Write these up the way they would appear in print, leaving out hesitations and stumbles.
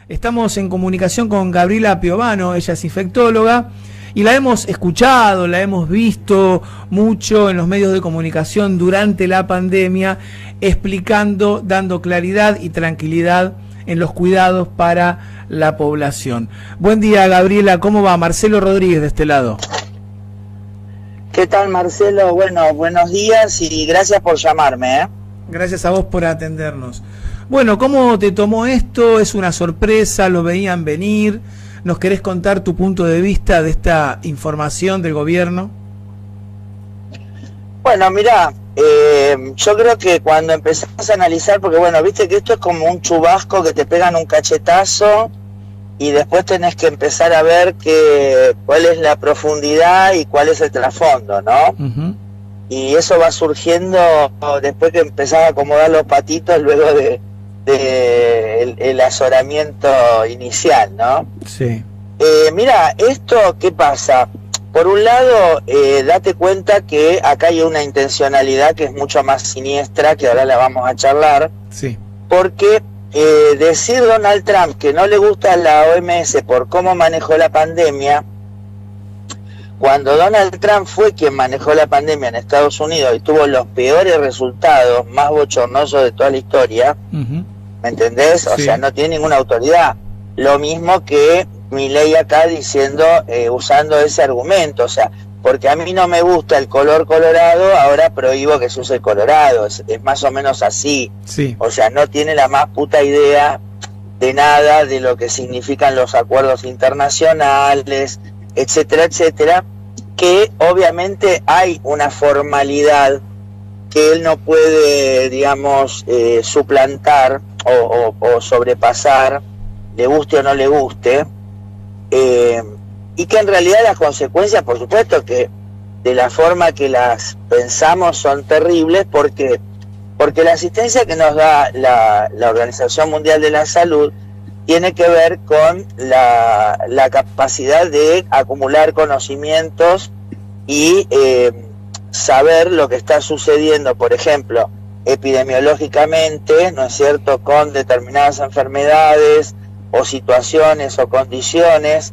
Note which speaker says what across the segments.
Speaker 1: Estamos en comunicación con Gabriela Piovano, ella es infectóloga, y la hemos escuchado, la hemos visto mucho en los medios de comunicación durante la pandemia, explicando, dando claridad y tranquilidad en los cuidados para la población. Buen día, Gabriela, ¿cómo va? Marcelo Rodríguez de este lado.
Speaker 2: ¿Qué tal, Marcelo? Bueno, buenos días y gracias por llamarme, ¿eh?
Speaker 1: Gracias a vos por atendernos. Bueno, ¿cómo te tomó esto? ¿Es una sorpresa? ¿Lo veían venir? ¿Nos querés contar tu punto de vista de esta información del gobierno?
Speaker 2: Bueno, mirá, yo creo que cuando empezamos a analizar, porque bueno, viste que esto es como un chubasco que te pegan un cachetazo y después tenés que empezar a ver cuál es la profundidad y cuál es el trasfondo, ¿no? Uh-huh. Y eso va surgiendo después que empezás a acomodar los patitos luego de el azoramiento inicial, ¿no?
Speaker 1: Sí.
Speaker 2: Mira, esto, ¿qué pasa? Por un lado, date cuenta que acá hay una intencionalidad que es mucho más siniestra, que ahora la vamos a charlar.
Speaker 1: Sí.
Speaker 2: Porque decir Donald Trump que no le gusta la OMS por cómo manejó la pandemia, cuando Donald Trump fue quien manejó la pandemia en Estados Unidos y tuvo los peores resultados, más bochornosos de toda la historia, uh-huh. ¿Me entendés? O sea, no tiene ninguna autoridad. Lo mismo que Milei acá diciendo, usando ese argumento, o sea, porque a mí no me gusta el color colorado, ahora prohíbo que se use el colorado, es más o menos así.
Speaker 1: Sí.
Speaker 2: O sea, no tiene la más puta idea de nada de lo que significan los acuerdos internacionales, etcétera, etcétera, que obviamente hay una formalidad que él no puede, digamos, suplantar o sobrepasar, le guste o no le guste, y que en realidad las consecuencias, por supuesto que de la forma que las pensamos son terribles, porque la asistencia que nos da la Organización Mundial de la Salud tiene que ver con la capacidad de acumular conocimientos y saber lo que está sucediendo, por ejemplo, epidemiológicamente, ¿no es cierto?, con determinadas enfermedades o situaciones o condiciones,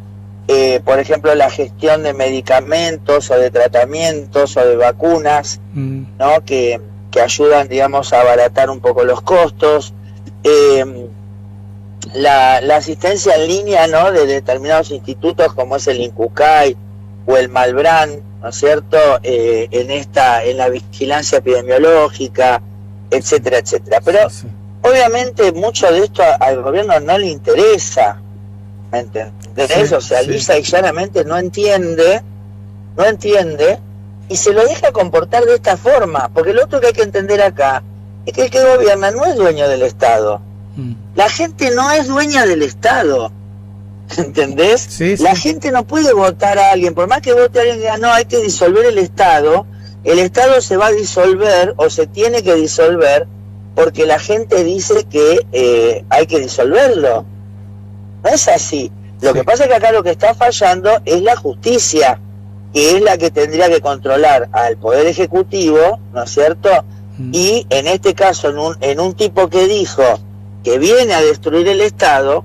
Speaker 2: por ejemplo, la gestión de medicamentos o de tratamientos o de vacunas, ¿no?, que ayudan, digamos, a abaratar un poco los costos, la asistencia en línea, ¿no?, de determinados institutos como es el INCUCAI o el Malbrán, ¿no es cierto?, en la vigilancia epidemiológica, etcétera, etcétera. Pero sí. Obviamente mucho de esto al gobierno no le interesa, ¿me entiendes? Sí, o sea, sí. Lisa y llanamente no entiende, y se lo deja comportar de esta forma, porque lo otro que hay que entender acá es que el que gobierna no es dueño del Estado. La gente no es dueña del Estado, ¿entendés? Sí, sí. La gente no puede votar a alguien, por más que vote a alguien que diga, no, hay que disolver el Estado se va a disolver o se tiene que disolver porque la gente dice que hay que disolverlo. No es así. Lo que pasa es que acá lo que está fallando es la justicia, que es la que tendría que controlar al Poder Ejecutivo, ¿no es cierto? Y en este caso, en un tipo que dijo que viene a destruir el Estado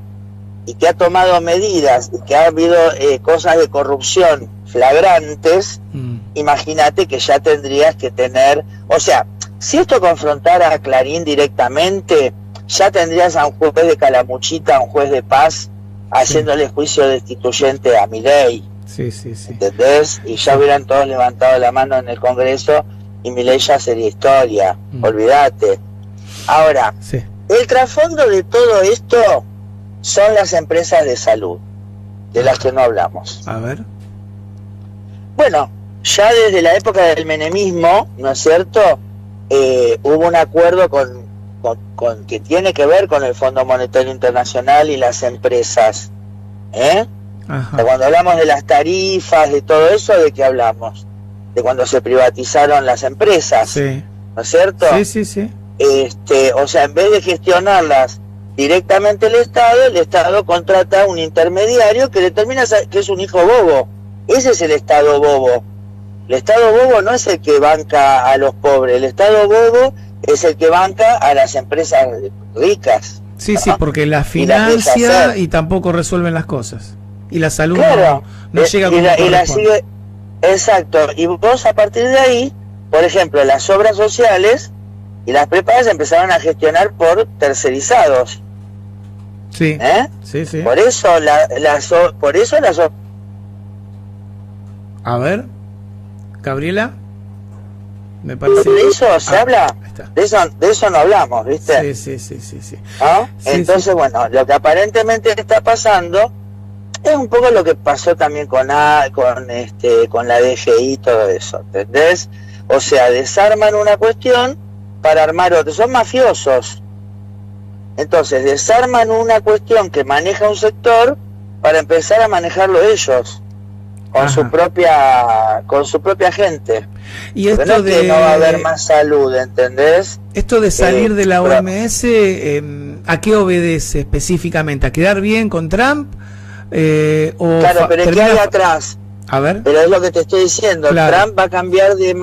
Speaker 2: y que ha tomado medidas y que ha habido cosas de corrupción flagrantes, imagínate que ya tendrías que tener, o sea, si esto confrontara a Clarín directamente, ya tendrías a un juez de Calamuchita, a un juez de paz, haciéndole juicio destituyente a Milei.
Speaker 1: Sí, sí, sí.
Speaker 2: ¿Entendés? Y ya hubieran todos levantado la mano en el Congreso y Milei ya sería historia, olvídate. Ahora, sí. El trasfondo de todo esto son las empresas de salud, de las que no hablamos.
Speaker 1: A ver.
Speaker 2: Bueno, ya desde la época del menemismo, ¿no es cierto?, hubo un acuerdo con que tiene que ver con el Fondo Monetario Internacional y las empresas, Cuando hablamos de las tarifas, de todo eso, ¿de qué hablamos? De cuando se privatizaron las empresas,
Speaker 1: sí.
Speaker 2: ¿No es cierto?
Speaker 1: Sí, sí, sí.
Speaker 2: O sea, en vez de gestionarlas directamente el Estado contrata un intermediario que determina que es un hijo bobo. Ese es el Estado bobo. El Estado bobo no es el que banca a los pobres, el Estado bobo es el que banca a las empresas ricas.
Speaker 1: Sí,
Speaker 2: ¿no?
Speaker 1: sí, porque la
Speaker 2: Y la empieza a
Speaker 1: financia
Speaker 2: hacer.
Speaker 1: y tampoco resuelven las cosas. Y la salud
Speaker 2: Claro,
Speaker 1: no llega como
Speaker 2: y la
Speaker 1: corresponde.
Speaker 2: sigue, exacto, y vos a partir de ahí, por ejemplo, las obras sociales y las prepagas empezaron a gestionar por tercerizados,
Speaker 1: Sí,
Speaker 2: ¿eh?
Speaker 1: sí, sí.
Speaker 2: Por eso por eso las
Speaker 1: A ver, Gabriela, me parece.
Speaker 2: de eso se habla,
Speaker 1: Ahí está.
Speaker 2: de eso no hablamos, ¿viste?
Speaker 1: Sí.
Speaker 2: ¿No?
Speaker 1: Sí,
Speaker 2: Entonces,
Speaker 1: sí.
Speaker 2: bueno, lo que aparentemente está pasando es un poco lo que pasó también con la DGI y todo eso, ¿entendés? O sea, desarman una cuestión para armar otra, son mafiosos. Entonces, desarman una cuestión que maneja un sector para empezar a manejarlo ellos con
Speaker 1: Ajá.
Speaker 2: su propia gente.
Speaker 1: Y
Speaker 2: Pero
Speaker 1: esto
Speaker 2: no es que
Speaker 1: de
Speaker 2: no va a haber más salud, ¿entendés?
Speaker 1: esto de salir de la
Speaker 2: pero-
Speaker 1: OMS, ¿a qué obedece específicamente? ¿A quedar bien con Trump? O
Speaker 2: Claro, pero ¿qué
Speaker 1: termina-
Speaker 2: hay atrás?
Speaker 1: A ver,
Speaker 2: Pero es lo que te estoy diciendo,
Speaker 1: Claro.
Speaker 2: Trump va a cambiar de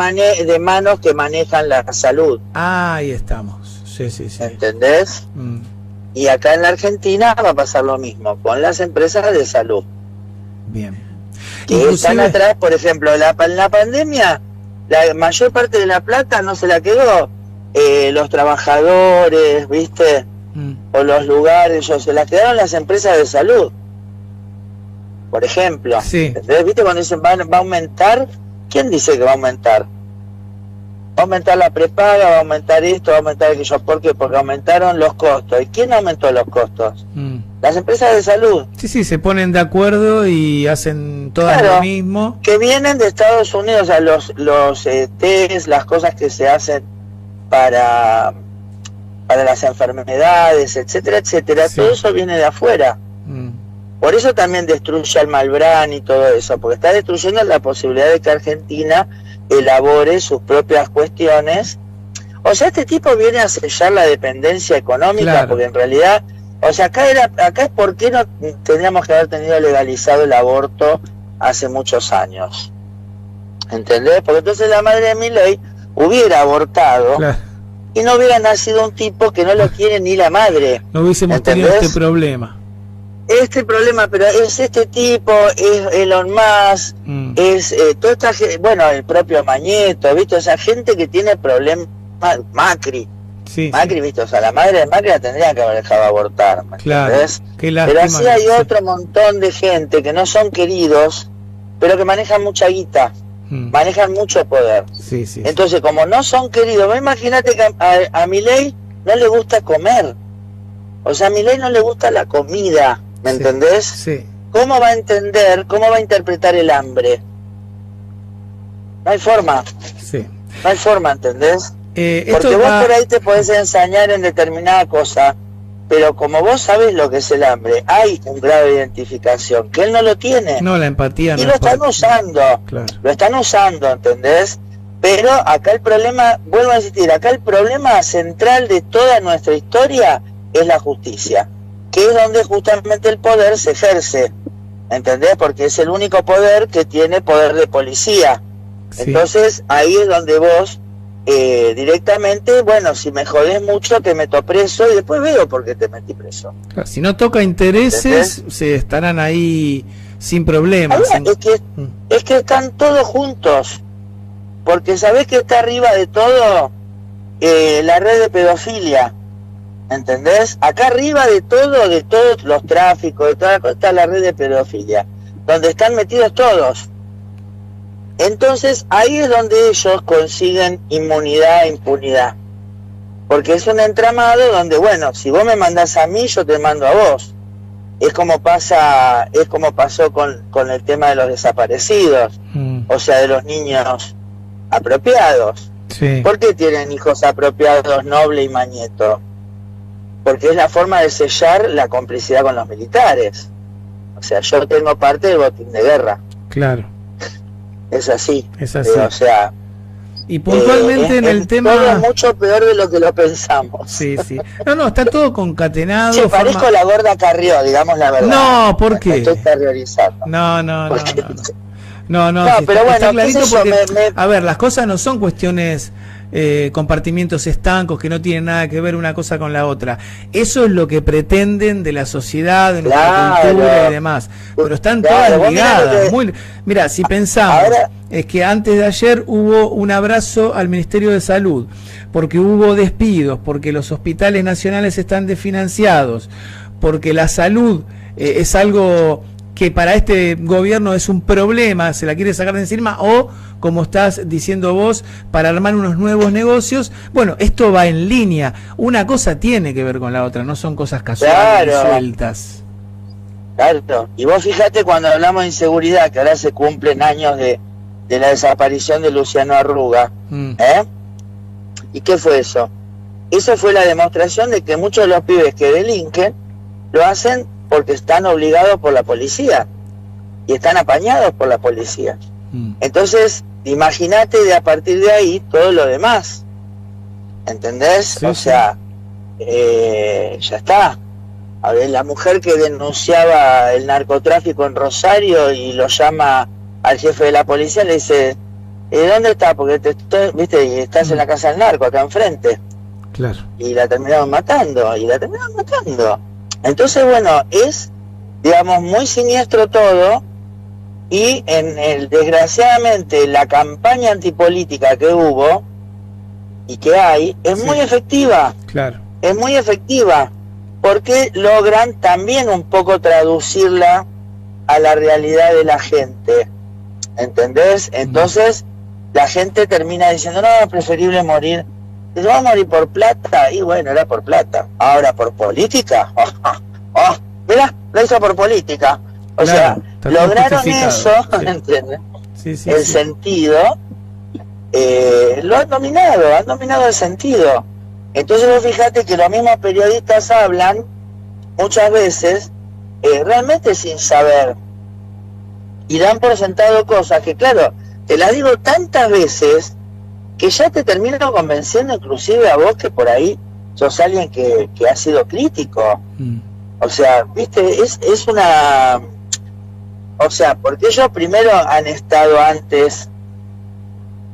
Speaker 2: manos que manejan la salud,
Speaker 1: ahí estamos. Sí.
Speaker 2: ¿entendés?
Speaker 1: Mm,
Speaker 2: Y acá en la Argentina va a pasar lo mismo, con las empresas de salud,
Speaker 1: bien.
Speaker 2: que están atrás, por ejemplo, en la pandemia, la mayor parte de la plata no se la quedó los trabajadores, ¿viste?
Speaker 1: Mm,
Speaker 2: O los lugares, o se la quedaron las empresas de salud, por ejemplo.
Speaker 1: Sí.
Speaker 2: ¿Entendés? ¿Viste cuando dicen va a aumentar? ¿Quién dice que va a aumentar? Va a aumentar la prepaga, va a aumentar esto, va a aumentar aquello. ¿Por qué? Porque aumentaron los costos. ¿Y quién aumentó los costos?
Speaker 1: mm.
Speaker 2: Las empresas de salud,
Speaker 1: Sí, se ponen de acuerdo y hacen todas
Speaker 2: Claro.
Speaker 1: lo mismo.
Speaker 2: que vienen de Estados Unidos, o sea, los test, las cosas que se hacen para las enfermedades, etcétera, etcétera,
Speaker 1: Sí.
Speaker 2: todo eso viene de afuera.
Speaker 1: Mm,
Speaker 2: Por eso también destruye al Malbrán y todo eso, porque está destruyendo la posibilidad de que Argentina elabore sus propias cuestiones. O sea, este tipo viene a sellar la dependencia económica,
Speaker 1: Claro.
Speaker 2: porque en realidad, o sea, acá es por qué no tendríamos que haber tenido legalizado el aborto hace muchos años. ¿Entendés? Porque entonces la madre de Milei hubiera abortado
Speaker 1: claro.
Speaker 2: y no hubiera nacido un tipo que no lo quiere ni la madre.
Speaker 1: No hubiésemos tenido
Speaker 2: ¿Entendés?
Speaker 1: este problema.
Speaker 2: Este problema, pero es este tipo, es Elon Musk,
Speaker 1: Mm,
Speaker 2: es toda esta bueno, el propio Mañeto, ¿viste? O sea, gente que tiene problemas, Macri,
Speaker 1: sí,
Speaker 2: ¿viste? O sea, la madre de Macri la tendría que haber dejado abortar, ¿me
Speaker 1: claro.
Speaker 2: entendés?
Speaker 1: Qué
Speaker 2: Pero
Speaker 1: lástima.
Speaker 2: así hay
Speaker 1: sí.
Speaker 2: otro montón de gente que no son queridos, pero que manejan mucha guita,
Speaker 1: Mm,
Speaker 2: manejan mucho poder.
Speaker 1: sí.
Speaker 2: Entonces, como no son queridos, imagínate que a Milei no le gusta comer. O sea, a Milei no le gusta la comida, ¿me
Speaker 1: Sí.
Speaker 2: entendés?
Speaker 1: Sí.
Speaker 2: ¿Cómo va a entender, cómo va a interpretar el hambre? No hay forma,
Speaker 1: Sí.
Speaker 2: ¿entendés?
Speaker 1: Esto
Speaker 2: Porque vos
Speaker 1: va-
Speaker 2: por ahí te podés ensañar en determinada cosa, pero como vos sabés lo que es el hambre, hay un grado de identificación que él no lo tiene.
Speaker 1: No, la empatía
Speaker 2: y
Speaker 1: no
Speaker 2: lo
Speaker 1: es por-
Speaker 2: están usando,
Speaker 1: Claro.
Speaker 2: lo están usando, ¿entendés? Pero acá el problema, vuelvo a insistir, acá el problema central de toda nuestra historia es la justicia, que es donde justamente el poder se ejerce, ¿entendés? Porque es el único poder que tiene poder de policía.
Speaker 1: Sí.
Speaker 2: Entonces ahí es donde vos directamente, bueno, si me jodés mucho te meto preso y después veo por qué te metí preso.
Speaker 1: Claro, si no toca intereses, se estarán ahí sin problemas.
Speaker 2: Ahora,
Speaker 1: Mm,
Speaker 2: es que están todos juntos, porque sabés que está arriba de todo la red de pedofilia, ¿entendés? Acá arriba de todos los tráficos, de toda la cosa, está la red de pedofilia, donde están metidos todos. Entonces ahí es donde ellos consiguen inmunidad e impunidad, porque es un entramado donde, bueno, si vos me mandás a mí, yo te mando a vos. Es como pasó con el tema de los desaparecidos,
Speaker 1: mm,
Speaker 2: o sea, de los niños apropiados.
Speaker 1: sí.
Speaker 2: ¿Por qué tienen hijos apropiados Noble y Mañeto? Porque es la forma de sellar la complicidad con los militares. O sea, yo tengo parte del botín de guerra.
Speaker 1: Claro,
Speaker 2: Es así.
Speaker 1: es así.
Speaker 2: O sea,
Speaker 1: Y puntualmente en el tema...
Speaker 2: todo es mucho peor de lo que lo pensamos.
Speaker 1: Sí. No, está todo concatenado.
Speaker 2: Che, parezco la gorda Carrió, digamos la verdad.
Speaker 1: No, ¿por
Speaker 2: Me
Speaker 1: qué?
Speaker 2: estoy terrorizando.
Speaker 1: No.
Speaker 2: Porque-
Speaker 1: No,
Speaker 2: No,
Speaker 1: sí,
Speaker 2: pero
Speaker 1: está
Speaker 2: bueno,
Speaker 1: clarito
Speaker 2: qué sé yo,
Speaker 1: porque,
Speaker 2: me-
Speaker 1: a ver, las cosas no son cuestiones compartimientos estancos que no tienen nada que ver una cosa con la otra. Eso es lo que pretenden de la sociedad, de nuestra cultura y demás. Pero están todas ligadas. Mira, si pensamos, es que antes de ayer hubo un abrazo al Ministerio de Salud, porque hubo despidos, porque los hospitales nacionales están desfinanciados, porque la salud es algo que para este gobierno es un problema, se la quiere sacar de encima, o, como estás diciendo vos, para armar unos nuevos negocios. Bueno, esto va en línea. Una cosa tiene que ver con la otra, no son cosas casuales, sueltas.
Speaker 2: Claro, y vos fíjate cuando hablamos de inseguridad, que ahora se cumplen años de la desaparición de Luciano Arruga, ¿y qué fue eso? Eso fue la demostración de que muchos de los pibes que delinquen lo hacen porque están obligados por la policía y están apañados por la policía. Entonces, imagínate a partir de ahí todo lo demás, ¿entendés? Sí, o sea, ya está. A ver, la mujer que denunciaba el narcotráfico en Rosario y lo llama al jefe de la policía, le dice, ¿dónde está? Porque viste, y estás en la casa del narco, acá enfrente.
Speaker 1: Claro.
Speaker 2: Y la terminaron matando, Entonces, bueno, es, digamos, muy siniestro todo, y desgraciadamente la campaña antipolítica que hubo y que hay es muy efectiva.
Speaker 1: Claro.
Speaker 2: Es muy efectiva, porque logran también un poco traducirla a la realidad de la gente, ¿entendés? Entonces la gente termina diciendo, no, es preferible morir. Dice, vamos a morir por plata, y bueno, era por plata. Ahora por política, mirá, lo hizo por política. O sea, lograron eso, sí. ¿Entiendes?
Speaker 1: Sí,
Speaker 2: el sentido, lo han dominado el sentido. Entonces vos fíjate que los mismos periodistas hablan muchas veces realmente sin saber, y dan por sentado cosas que, claro, te las digo tantas veces que ya te termino convenciendo, inclusive a vos que por ahí sos alguien que ha sido crítico. O sea, viste, es una... O sea, porque ellos primero han estado antes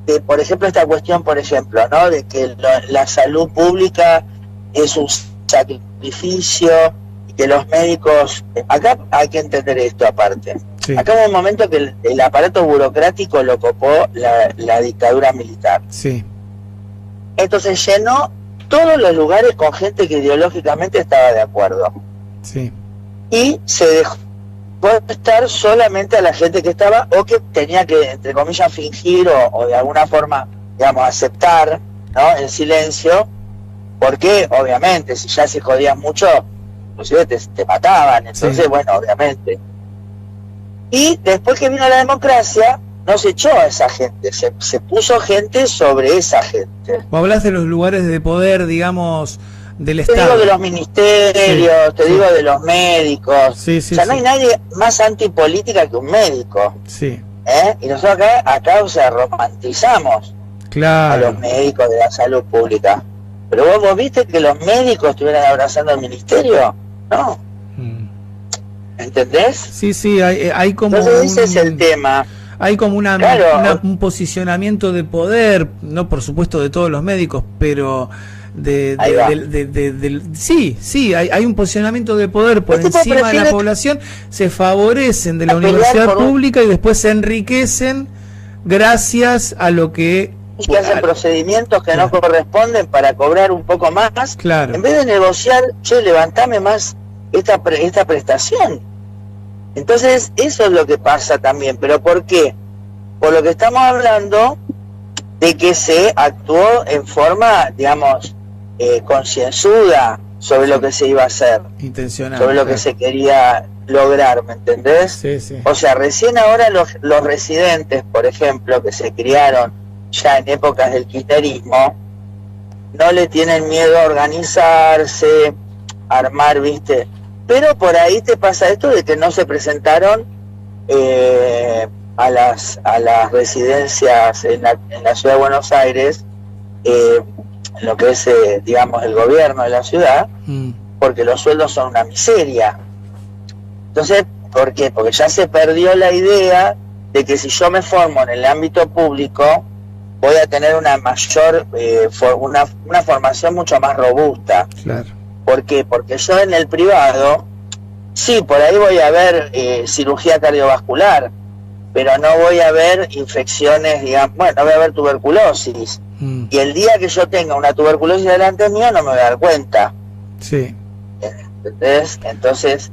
Speaker 2: de, por ejemplo, esta cuestión, por ejemplo, ¿no? De que la salud pública es un sacrificio y que los médicos... Acá hay que entender esto aparte. Sí. Acá hubo un momento que el aparato burocrático lo copó la dictadura militar.
Speaker 1: Sí.
Speaker 2: Entonces llenó todos los lugares con gente que ideológicamente estaba de acuerdo.
Speaker 1: Sí.
Speaker 2: Y se dejó estar solamente a la gente que estaba, o que tenía que, entre comillas, fingir o de alguna forma, digamos, aceptar, ¿no?, en silencio, porque obviamente si ya se jodían mucho, inclusive te mataban. Entonces, sí, bueno, obviamente. Y después que vino la democracia, no se echó a esa gente, se puso gente sobre esa gente.
Speaker 1: Vos hablas de los lugares de poder, digamos, del
Speaker 2: te
Speaker 1: Estado.
Speaker 2: Te digo de los ministerios, sí, te digo de los médicos.
Speaker 1: Sí,
Speaker 2: o sea, no hay nadie más antipolítica que un médico.
Speaker 1: Sí.
Speaker 2: Y nosotros acá o sea, romantizamos,
Speaker 1: claro,
Speaker 2: a los médicos de la salud pública. Pero vos viste que los médicos estuvieran abrazando al ministerio, ¿no? ¿Entendés?
Speaker 1: Sí, hay como...
Speaker 2: Entonces ese es el tema.
Speaker 1: Hay como un posicionamiento de poder, no por supuesto de todos los médicos, pero sí, hay un posicionamiento de poder por encima de la población, se favorecen de la universidad pública y después se enriquecen gracias a lo que...
Speaker 2: Y que hacen procedimientos que no corresponden para cobrar un poco más,
Speaker 1: claro,
Speaker 2: en vez de negociar, che, levantame más esta prestación. Entonces eso es lo que pasa también. ¿Pero por qué? Por lo que estamos hablando de que se actuó en forma, digamos, concienzuda sobre lo que se iba a hacer,
Speaker 1: intencional,
Speaker 2: sobre lo que se quería lograr, ¿me entendés?
Speaker 1: Sí, sí.
Speaker 2: O sea, recién ahora los residentes, por ejemplo, que se criaron ya en épocas del kirchnerismo, no le tienen miedo a organizarse, armar, ¿viste? Pero por ahí te pasa esto de que no se presentaron a las residencias en la ciudad de Buenos Aires, lo que es, digamos, el gobierno de la ciudad, porque los sueldos son una miseria. Entonces, ¿por qué? Porque ya se perdió la idea de que si yo me formo en el ámbito público, voy a tener una mayor, una formación mucho más robusta.
Speaker 1: Claro.
Speaker 2: ¿Por qué? Porque yo en el privado, sí, por ahí voy a ver cirugía cardiovascular, pero no voy a ver infecciones, digamos, bueno, no voy a ver tuberculosis. Y el día que yo tenga una tuberculosis delante mío no me voy a dar cuenta.
Speaker 1: Sí.
Speaker 2: ¿Entendés? Entonces,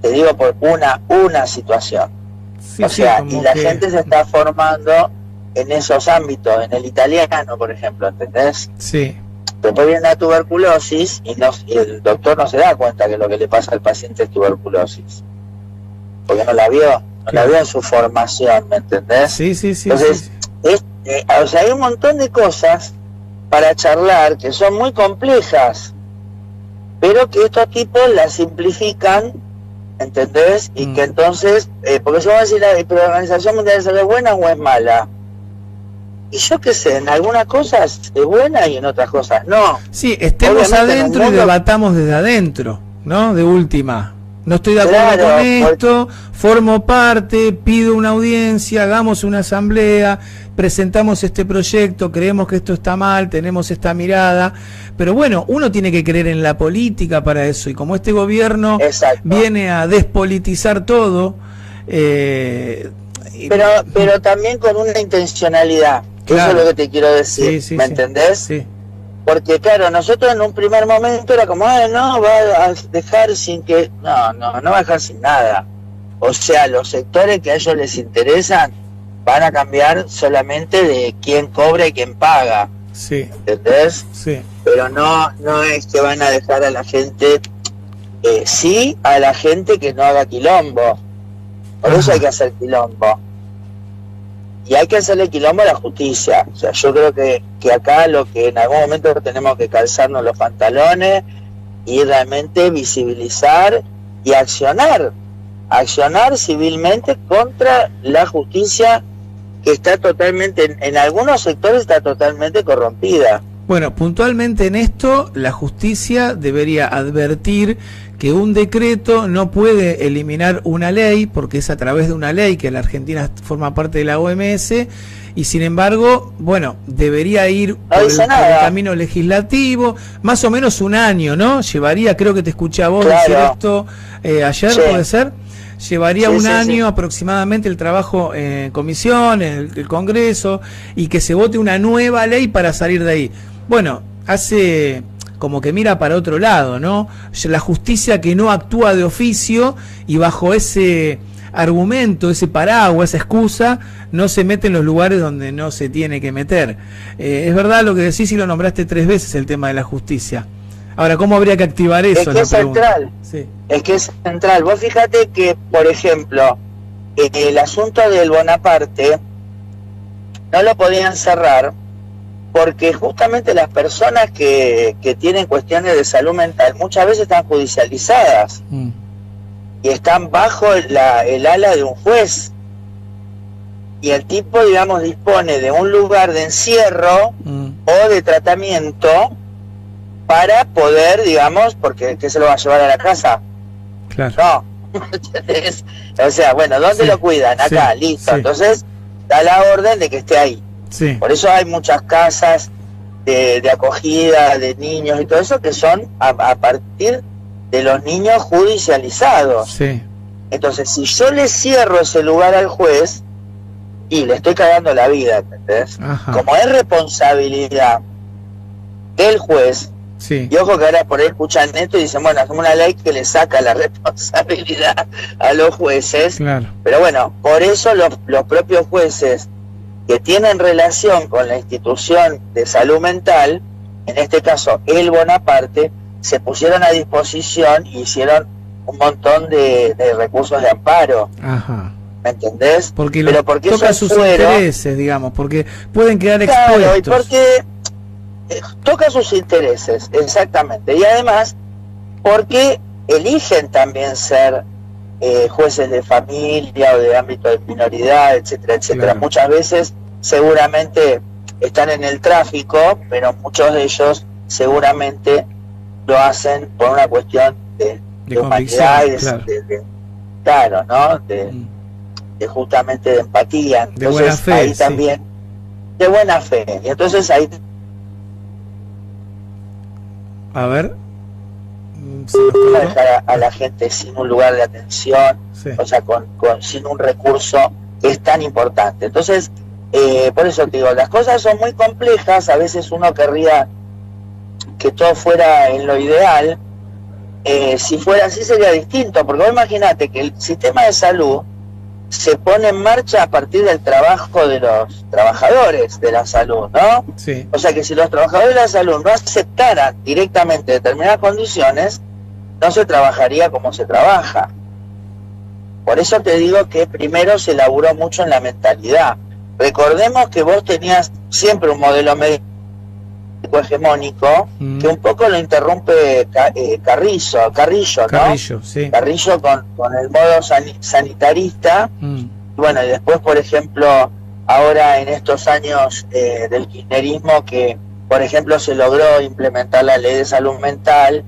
Speaker 2: te digo por una situación.
Speaker 1: Sí,
Speaker 2: o sea,
Speaker 1: sí,
Speaker 2: y la gente se está formando en esos ámbitos, en el italiano, por ejemplo, ¿entendés?
Speaker 1: Sí.
Speaker 2: Después viene la tuberculosis y el doctor no se da cuenta que lo que le pasa al paciente es tuberculosis, porque no la vio en su formación, ¿me entendés?
Speaker 1: Sí, sí, sí.
Speaker 2: Entonces,
Speaker 1: sí.
Speaker 2: O sea, hay un montón de cosas para charlar que son muy complejas, pero que estos tipos las simplifican, ¿entendés? Y que entonces, porque yo voy a decir, ¿pero la Organización Mundial de Salud es buena o es mala? Y yo qué sé, en algunas cosas es buena y en otras cosas no.
Speaker 1: Sí, estemos
Speaker 2: obviamente
Speaker 1: adentro y debatamos desde adentro, ¿no? De última. No estoy de acuerdo con esto, formo parte, pido una audiencia, hagamos una asamblea, presentamos este proyecto, creemos que esto está mal, tenemos esta mirada, pero bueno, uno tiene que creer en la política para eso, y como este gobierno viene a despolitizar todo,
Speaker 2: pero también con una intencionalidad, claro. Eso es lo que te quiero decir, ¿me entendés?
Speaker 1: Sí.
Speaker 2: Porque claro, nosotros en un primer momento era como, no, va a dejar sin que... No va a dejar sin nada. O sea, los sectores que a ellos les interesan van a cambiar solamente de quién cobra y quién paga.
Speaker 1: Sí.
Speaker 2: ¿Entendés?
Speaker 1: Sí.
Speaker 2: Pero no es que van a dejar a la gente... sí, a la gente que no haga quilombo. Por eso hay que hacer quilombo. Y hay que hacerle quilombo a la justicia. O sea, yo creo que acá lo que en algún momento tenemos que calzarnos los pantalones y realmente visibilizar y accionar civilmente contra la justicia que está totalmente, en algunos sectores está totalmente corrompida.
Speaker 1: Bueno, puntualmente en esto, la justicia debería advertir que un decreto no puede eliminar una ley, porque es a través de una ley que la Argentina forma parte de la OMS, y sin embargo, bueno, debería ir por el camino legislativo, más o menos un año, ¿no? Llevaría, creo que te escuché a vos decir esto ayer, ¿puede ser? Llevaría un año aproximadamente el trabajo en comisión, en el Congreso, y que se vote una nueva ley para salir de ahí. Bueno, hace como que mira para otro lado, ¿no? La justicia que no actúa de oficio y bajo ese argumento, ese paraguas, esa excusa, no se mete en los lugares donde no se tiene que meter. Es verdad lo que decís y lo nombraste 3 veces, el tema de la justicia. Ahora, ¿cómo habría que activar eso?
Speaker 2: Es que es central. Sí. Es que es central. Vos fíjate que, por ejemplo, el asunto del Bonaparte no lo podían cerrar porque justamente las personas que tienen cuestiones de salud mental muchas veces están judicializadas y están bajo el ala de un juez. Y el tipo, digamos, dispone de un lugar de encierro o de tratamiento para poder, digamos, porque ¿qué se lo va a llevar a la casa?
Speaker 1: Claro.
Speaker 2: No. O sea, bueno, ¿dónde lo cuidan? Acá, listo. Entonces, da la orden de que esté ahí.
Speaker 1: Sí.
Speaker 2: Por eso hay muchas casas de acogida de niños y todo eso que son a partir de los niños judicializados.
Speaker 1: Sí.
Speaker 2: Entonces, si yo le cierro ese lugar al juez y le estoy cagando la vida, ¿entendés?
Speaker 1: Ajá.
Speaker 2: Como es responsabilidad del juez,
Speaker 1: sí.
Speaker 2: Y ojo que ahora por ahí escuchan esto y dicen, bueno, hacemos una ley que le saca la responsabilidad a los jueces.
Speaker 1: Claro.
Speaker 2: Pero bueno, por eso los propios jueces que tienen relación con la institución de salud mental, en este caso el Bonaparte, se pusieron a disposición y hicieron un montón de recursos de amparo.
Speaker 1: Ajá.
Speaker 2: ¿Me entendés?
Speaker 1: Porque
Speaker 2: toca
Speaker 1: sus intereses, digamos, porque pueden quedar expuestos.
Speaker 2: Claro, y porque toca sus intereses, exactamente. Y además, porque eligen también ser jueces de familia o de ámbito de minoridad, etcétera, etcétera. Claro. Muchas veces seguramente están en el tráfico, pero muchos de ellos seguramente lo hacen por una cuestión de humanidad y claro, ¿no? De justamente de empatía. Entonces,
Speaker 1: de buena fe,
Speaker 2: ahí también, de buena fe. Y entonces ahí
Speaker 1: a ver, se nos cortó.
Speaker 2: dejar a la gente sin un lugar de atención,
Speaker 1: Sí.
Speaker 2: o sea, sin un recurso que es tan importante. Entonces, por eso te digo, las cosas son muy complejas. A veces uno querría que todo fuera en lo ideal. Si fuera así sería distinto, porque vos imaginate que el sistema de salud se pone en marcha a partir del trabajo de los trabajadores de la salud, ¿no?
Speaker 1: Sí.
Speaker 2: O sea que si los trabajadores de la salud no aceptaran directamente determinadas condiciones, no se trabajaría como se trabaja. Por eso te digo que primero se laburó mucho en la mentalidad. Recordemos que vos tenías siempre un modelo médico hegemónico que un poco lo interrumpe Carrillo, ¿no?
Speaker 1: Carrillo, sí.
Speaker 2: Carrillo con el modo sanitarista. Bueno, y después, por ejemplo, ahora en estos años del kirchnerismo, que por ejemplo se logró implementar la ley de salud mental,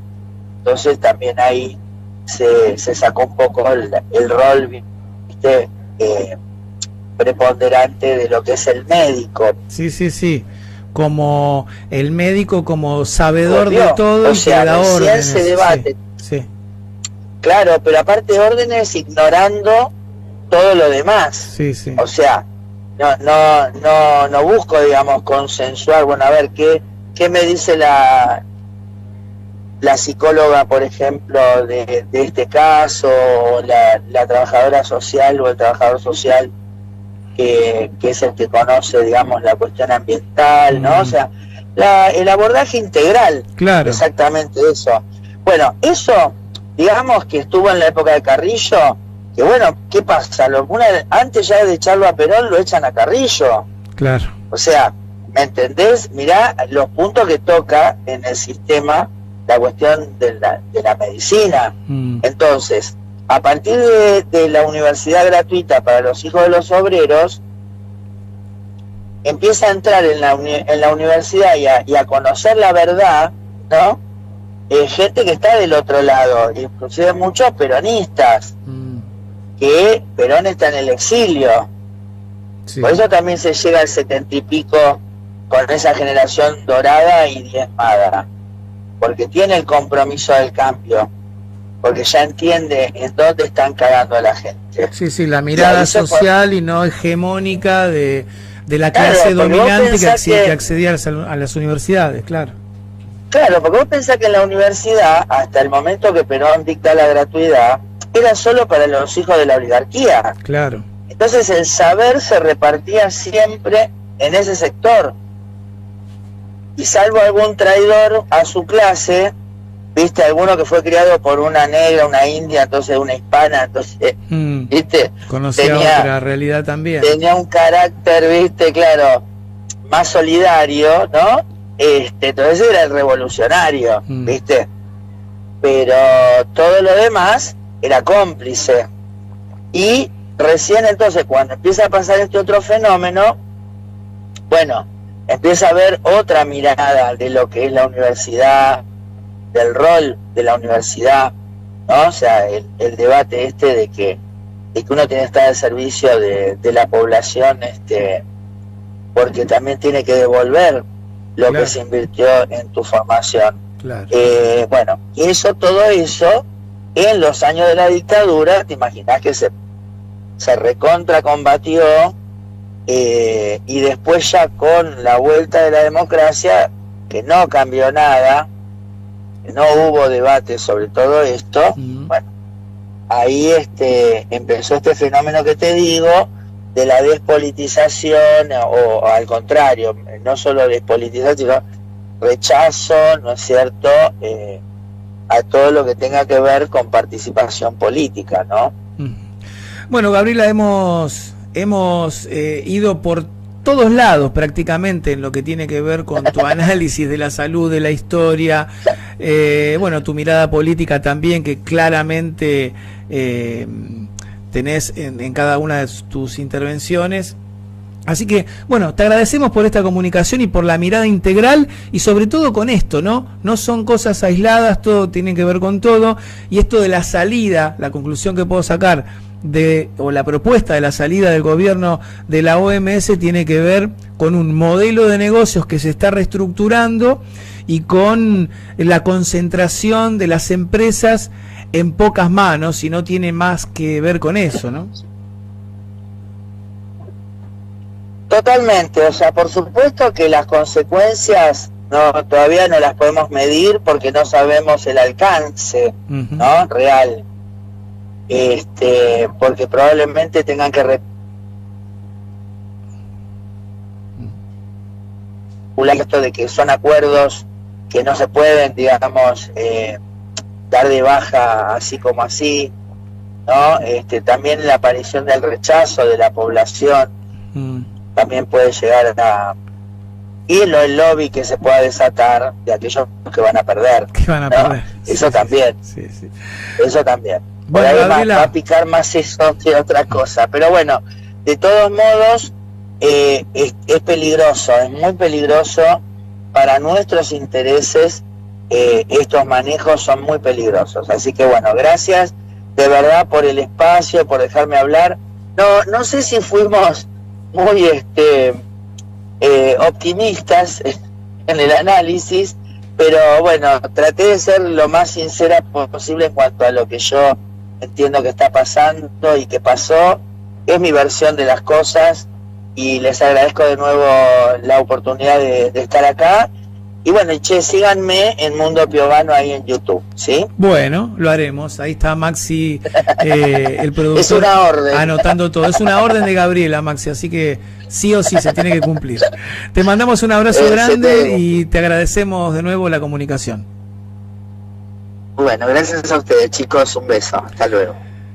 Speaker 2: entonces también ahí se sacó un poco el rol, ¿viste? Preponderante de lo que es el médico.
Speaker 1: Sí, sí, sí. Como el médico, como sabedor
Speaker 2: Dios,
Speaker 1: de todo,
Speaker 2: o sea,
Speaker 1: y que da
Speaker 2: recién
Speaker 1: órdenes.
Speaker 2: se debate.
Speaker 1: Sí, sí.
Speaker 2: Claro, pero aparte órdenes ignorando todo lo demás.
Speaker 1: Sí, sí.
Speaker 2: O sea, no busco, digamos, consensuar. Bueno, a ver, ¿qué me dice la psicóloga, por ejemplo, de este caso, o la trabajadora social o el trabajador social que es el que conoce, digamos, la cuestión ambiental, ¿no? O sea, el abordaje integral.
Speaker 1: Claro.
Speaker 2: Exactamente eso. Bueno, eso, digamos que estuvo en la época de Carrillo, que bueno, ¿qué pasa? Antes ya de echarlo a Perón, lo echan a Carrillo.
Speaker 1: Claro.
Speaker 2: O sea, ¿me entendés? Mirá los puntos que toca en el sistema la cuestión de la medicina. Entonces, a partir de la universidad gratuita para los hijos de los obreros, empieza a entrar en la universidad y a conocer la verdad, ¿no? Gente que está del otro lado, inclusive muchos peronistas, que Perón está en el exilio.
Speaker 1: Sí.
Speaker 2: Por eso también se llega al 70 y pico con esa generación dorada y diezmada, porque tiene el compromiso del cambio, porque ya entiende en dónde están cagando a la gente.
Speaker 1: Sí, sí, la mirada social y no hegemónica de la clase
Speaker 2: Claro,
Speaker 1: dominante que accedía a las universidades, claro.
Speaker 2: Claro, porque vos pensás que en la universidad, hasta el momento que Perón dicta la gratuidad, era solo para los hijos de la oligarquía.
Speaker 1: Claro.
Speaker 2: Entonces el saber se repartía siempre en ese sector. Y salvo algún traidor a su clase, viste, alguno que fue criado por una negra, una india, entonces una hispana, entonces, viste,
Speaker 1: conocía otra realidad también.
Speaker 2: Tenía un carácter, viste, claro, más solidario, ¿no? Entonces era el revolucionario, viste. Pero todo lo demás era cómplice. Y recién entonces, cuando empieza a pasar este otro fenómeno, bueno, empieza a haber otra mirada de lo que es la universidad, del rol de la universidad, ¿no? O sea, el debate de que uno tiene que estar al servicio de la población, porque también tiene que devolver lo que se invirtió en tu formación.
Speaker 1: Claro.
Speaker 2: Bueno, y todo eso, en los años de la dictadura, te imaginás que se recontra combatió, y después ya con la vuelta de la democracia, que no cambió nada, no hubo debate sobre todo esto, bueno, ahí empezó este fenómeno que te digo, de la despolitización, o al contrario, no solo despolitización, sino rechazo, ¿no es cierto?, a todo lo que tenga que ver con participación política, ¿no?
Speaker 1: Bueno, Gabriela, hemos ido por todos lados prácticamente en lo que tiene que ver con tu análisis de la salud, de la historia, bueno, tu mirada política también, que claramente tenés en cada una de tus intervenciones. Así que, bueno, te agradecemos por esta comunicación y por la mirada integral y sobre todo con esto, ¿no? No son cosas aisladas, todo tiene que ver con todo, y esto de la salida, la conclusión que puedo sacar o la propuesta de la salida del gobierno de la OMS tiene que ver con un modelo de negocios que se está reestructurando y con la concentración de las empresas en pocas manos, y no tiene más que ver con eso, ¿no?
Speaker 2: Totalmente, o sea, por supuesto que las consecuencias todavía no las podemos medir porque no sabemos el alcance, ¿no? Real, porque probablemente tengan que regular esto de que son acuerdos que no se pueden, digamos, dar de baja así como así, ¿no? También la aparición del rechazo de la población también puede llegar a... Y el lobby que se pueda desatar de aquellos que van a perder.
Speaker 1: Que van a perder.
Speaker 2: Eso también.
Speaker 1: Sí.
Speaker 2: Eso también.
Speaker 1: Bueno,
Speaker 2: por ahí va a picar más eso que otra cosa. Pero bueno, de todos modos, es peligroso, es muy peligroso para nuestros intereses. Estos manejos son muy peligrosos. Así que bueno, gracias de verdad por el espacio, por dejarme hablar. No sé si fuimos muy optimistas en el análisis, pero bueno, traté de ser lo más sincera posible en cuanto a lo que yo entiendo que está pasando y que pasó. Es mi versión de las cosas y les agradezco de nuevo la oportunidad de estar acá. Y bueno, síganme en Mundo Piovano ahí en YouTube, ¿sí?
Speaker 1: Bueno, lo haremos. Ahí está Maxi, el productor.
Speaker 2: Es una orden.
Speaker 1: Anotando todo. Es una orden de Gabriela, Maxi, así que sí o sí se tiene que cumplir. Te mandamos un abrazo grande y te agradecemos de nuevo la comunicación.
Speaker 2: Bueno, gracias a ustedes, chicos. Un beso. Hasta luego.